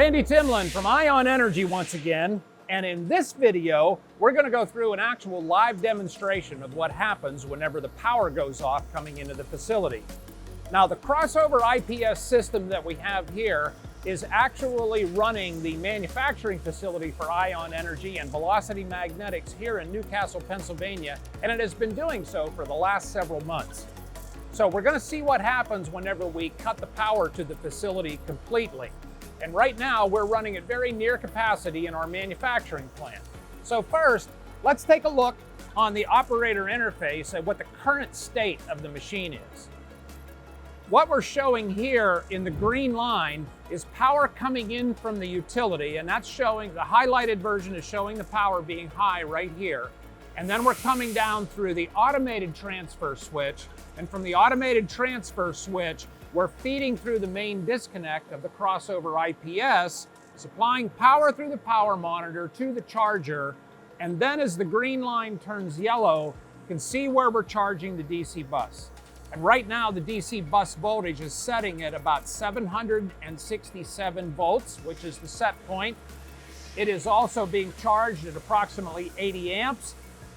Randy Timlin from Ion Energy once again, and in this video, we're going to go through an actual live demonstration of what happens whenever the power goes off coming into the facility. Now, the Crossover IPS system that we have here is actually running the manufacturing facility for Ion Energy and Velocity Magnetics here in Newcastle, Pennsylvania, and it has been doing so for the last several months. So we're going to see what happens whenever we cut the power to the facility completely. And right now, we're running at very near capacity in our manufacturing plant. So first, let's take a look on the operator interface at what the current state of the machine is. What we're showing here in the green line is power coming in from the utility, and that's showing, the highlighted version is showing the power being high right here. And then we're coming down through the automated transfer switch, and from the automated transfer switch, we're feeding through the main disconnect of the Crossover IPS, supplying power through the power monitor to the charger, and then as the green line turns yellow, you can see where we're charging the DC bus. And right now, the DC bus voltage is setting at about 767 volts, which is the set point. It is also being charged at approximately 80 amps,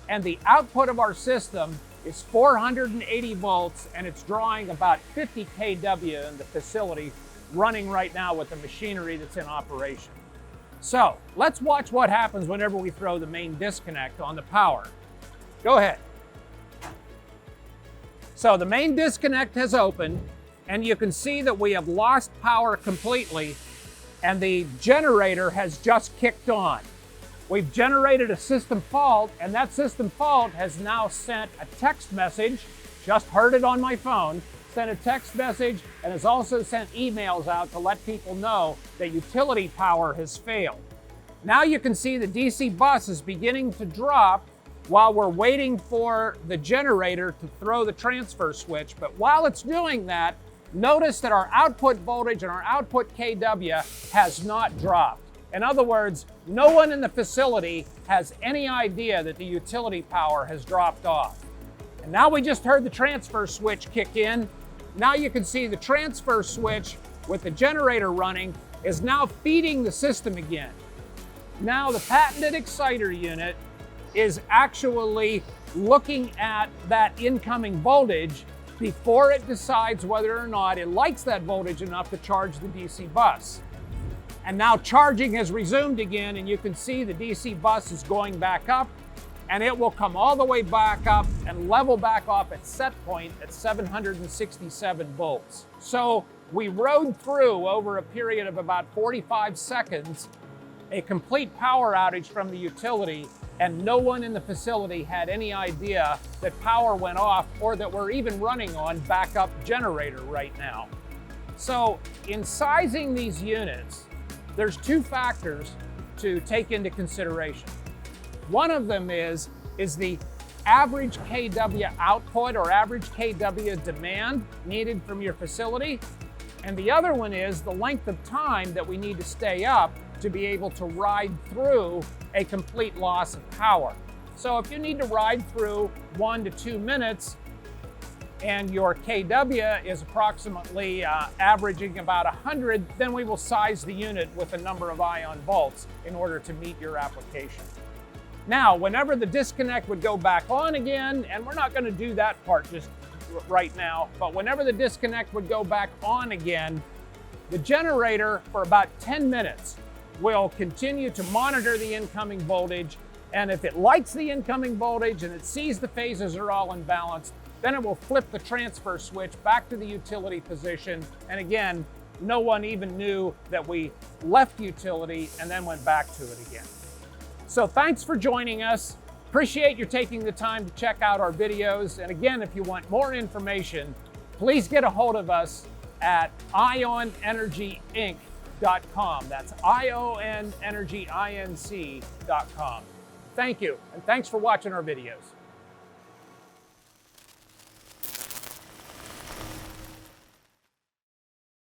and the output of our system is 480 volts, and it's drawing about 50 kW in the facility running right now with the machinery that's in operation. So let's watch what happens whenever we throw the main disconnect on the power. Go ahead. So the main disconnect has opened, and you can see that we have lost power completely, and the generator has just kicked on. We've generated a system fault, and that system fault has now sent a text message, just heard it on my phone, sent a text message, and has also sent emails out to let people know that utility power has failed. Now you can see the DC bus is beginning to drop while we're waiting for the generator to throw the transfer switch. But while it's doing that, notice that our output voltage and our output kW has not dropped. In other words, no one in the facility has any idea that the utility power has dropped off. And now we just heard the transfer switch kick in. Now you can see the transfer switch with the generator running is now feeding the system again. Now the patented exciter unit is actually looking at that incoming voltage before it decides whether or not it likes that voltage enough to charge the DC bus. And now charging has resumed again, and you can see the DC bus is going back up, and it will come all the way back up and level back off at set point at 767 volts. So we rode through, over a period of about 45 seconds, a complete power outage from the utility, and no one in the facility had any idea that power went off or that we're even running on backup generator right now. So in sizing these units, there's two factors to take into consideration. One of them is the average kW output or average kW demand needed from your facility. And the other one is the length of time that we need to stay up to be able to ride through a complete loss of power. So if you need to ride through 1 to 2 minutes, and your kW is approximately averaging about 100, then we will size the unit with a number of ion volts in order to meet your application. Now, whenever the disconnect would go back on again, and we're not going to do that part just right now, but whenever the disconnect would go back on again, the generator for about 10 minutes will continue to monitor the incoming voltage, and if it likes the incoming voltage and it sees the phases are all in balance, then it will flip the transfer switch back to the utility position. And again, no one even knew that we left utility and then went back to it again. So thanks for joining us. Appreciate you taking the time to check out our videos. And again, if you want more information, please get a hold of us at ionenergyinc.com. That's ionenergyinc.com. Thank you, and thanks for watching our videos.